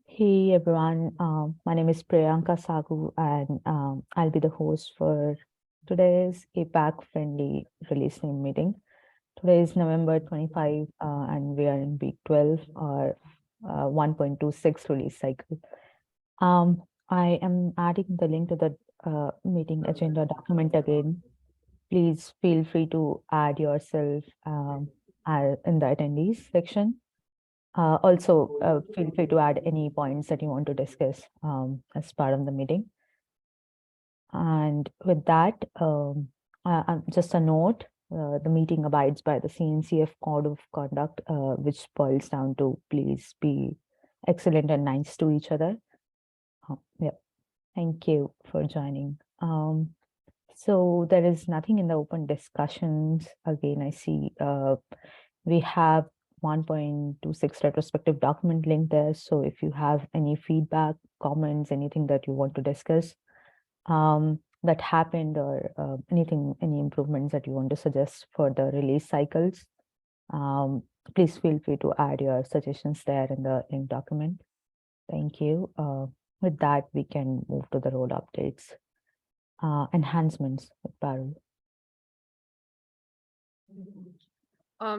Hey everyone, my name is Priyanka Sagu and I'll be the host for today's APAC friendly release name meeting. Today is November 25 and we are in week 12 or 1.26 release cycle. I am adding the link to the meeting agenda document again. Please feel free to add yourself in the attendees section. Also, feel free to add any points that you want to discuss as part of the meeting. And with that, just a note, the meeting abides by the CNCF Code of Conduct, which boils down to please be excellent and nice to each other. Yeah, thank you for joining. So there is nothing in the open discussions. Again, I see we have 1.26 retrospective document link there. So if you have any feedback, comments, anything that you want to discuss that happened or any improvements that you want to suggest for the release cycles, please feel free to add your suggestions there in the link document. Thank you. With that, we can move to the role updates. Enhancements with Parul.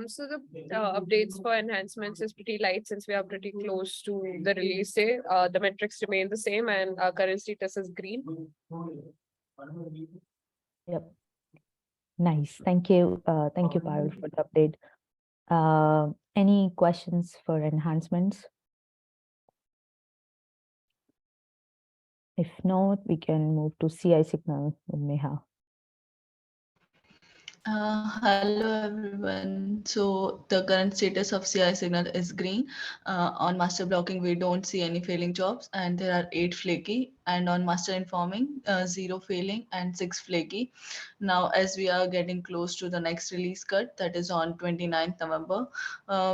So the updates for enhancements is pretty light since we are pretty close to the release day. The metrics remain the same and our current status is green. Yep. Nice. Thank you. Thank you, Parul, for the update. Any questions for enhancements? If not, we can move to CI signal with Neha. Hello everyone. So the current status of CI signal is green. On master blocking, we don't see any failing jobs, and there are 8 flaky. And on master informing, 0 failing and 6 flaky. Now, as we are getting close to the next release cut, that is on 29th November,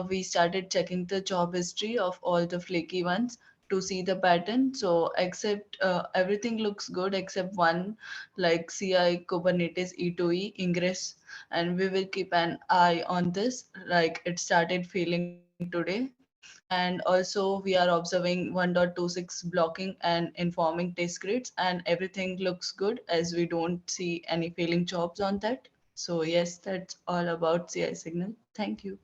we started checking the job history of all the flaky ones to see the pattern. So except everything looks good except one, like CI Kubernetes E2E ingress, and we will keep an eye on this, like it started failing today. And also we are observing 1.26 blocking and informing test grids, and everything looks good as we don't see any failing jobs on that. So yes, that's all about CI signal. Thank you.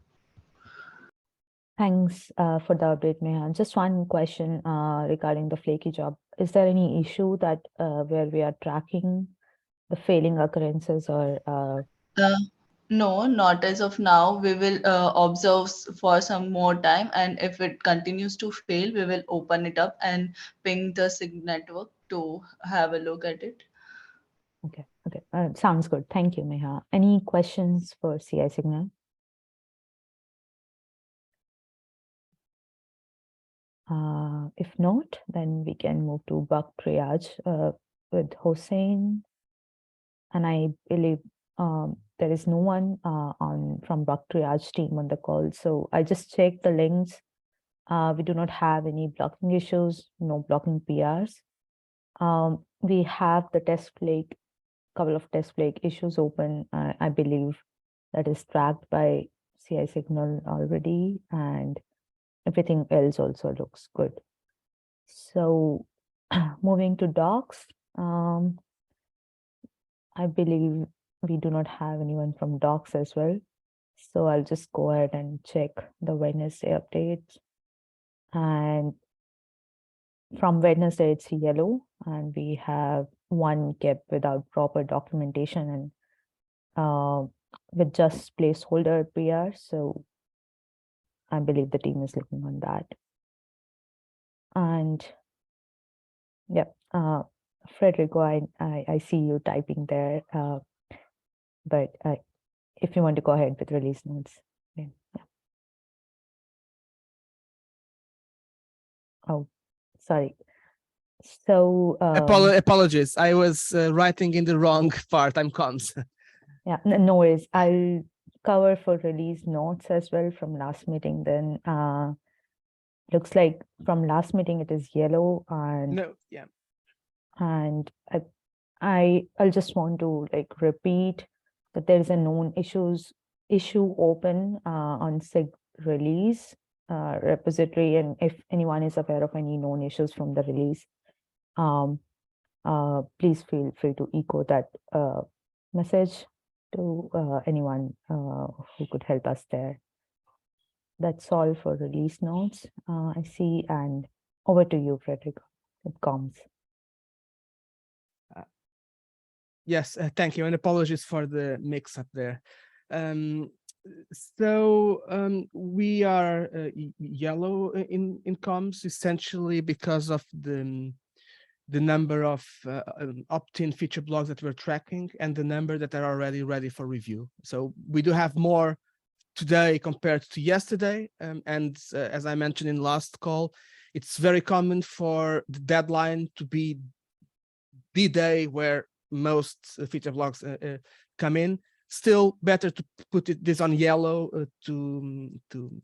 Thanks for the update, Neha. Just one question regarding the flaky job. Is there any issue that where we are tracking the failing occurrences or Uh, no, not as of now. We will observe for some more time, and if it continues to fail, we will open it up and ping the SIG network to have a look at it. okay, sounds good. Thank you, Neha. Any questions for CI signal? If not, then we can move to bug triage with Hossein. And I believe there is no one on from bug triage team on the call. So I just checked the links. We do not have any blocking issues, no blocking PRs. We have the test flake, couple of test flake issues open. I believe that is tracked by CI signal already, and everything else also looks good. So moving to docs, I believe we do not have anyone from docs as well. So I'll just go ahead and check the Wednesday updates. And from Wednesday, it's yellow, and we have one kept without proper documentation and with just placeholder PR. So I believe the team is looking on that. And yeah, Federico, I see you typing there, but if you want to go ahead with release notes. Yeah. Oh, sorry. So apologies, I was writing in the wrong part. I'm cons. Yeah, no worries. I'll cover for release notes as well from last meeting. Then looks like from last meeting it is yellow, and No, yeah. And I'll just want to like repeat that there is a known issue open on SIG release. repository, and if anyone is aware of any known issues from the release, please feel free to echo that message to anyone who could help us there. That's all for release notes, I see, and over to you, Frederick, with comms. Yes, thank you, and apologies for the mix-up there. We are yellow in comms, essentially because of the number of opt-in feature blogs that we're tracking and the number that are already ready for review. So we do have more today compared to yesterday. And as I mentioned in last call, it's very common for the deadline to be the day where most feature blogs come in. Still better to put this on yellow to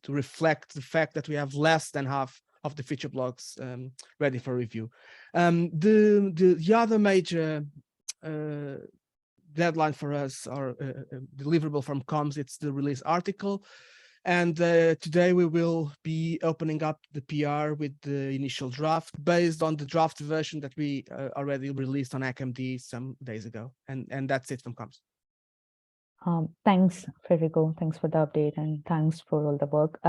reflect the fact that we have less than half of the feature blogs ready for review. The other major deadline for us, or deliverable from comms, it's the release article. And today we will be opening up the PR with the initial draft based on the draft version that we already released on HackMD some days ago. And that's it from comms. Thanks, Federico. Thanks for the update and thanks for all the work.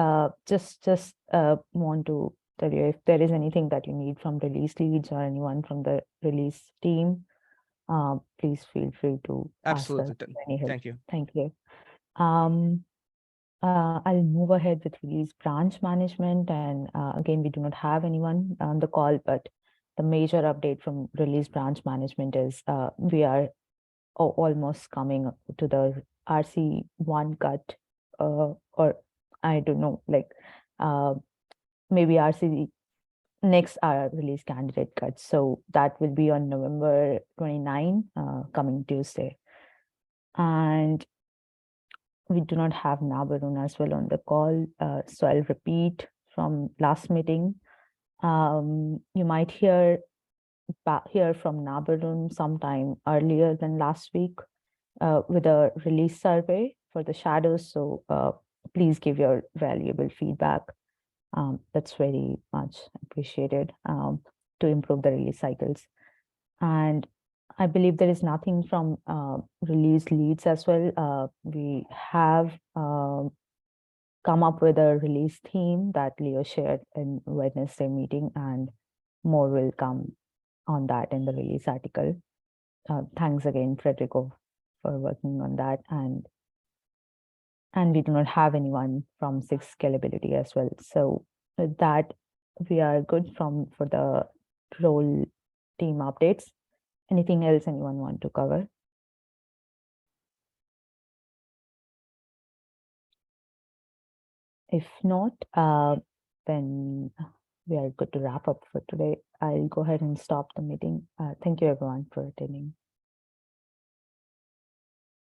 Just want to tell you, if there is anything that you need from release leads or anyone from the release team, please feel free to Absolutely. ask us any help. Thank you. Thank you. I'll move ahead with release branch management. And again, we do not have anyone on the call, but the major update from release branch management is we are almost coming to the RC1 cut, or I don't know, like maybe RC next release candidate cut. So that will be on November 29, coming Tuesday. And we do not have Nabarun as well on the call. So I'll repeat from last meeting. You might hear from Nabarun sometime earlier than last week with a release survey for the shadows. So please give your valuable feedback. That's very much appreciated to improve the release cycles. And I believe there is nothing from release leads as well. We have come up with a release theme that Leo shared in Wednesday meeting, and more will come on that in the release article. Thanks again, Federico, for working on that. And we do not have anyone from 6 scalability as well. So with that, we are good for the role team updates. Anything else anyone want to cover? If not, then we are good to wrap up for today. I'll go ahead and stop the meeting. Thank you everyone for attending.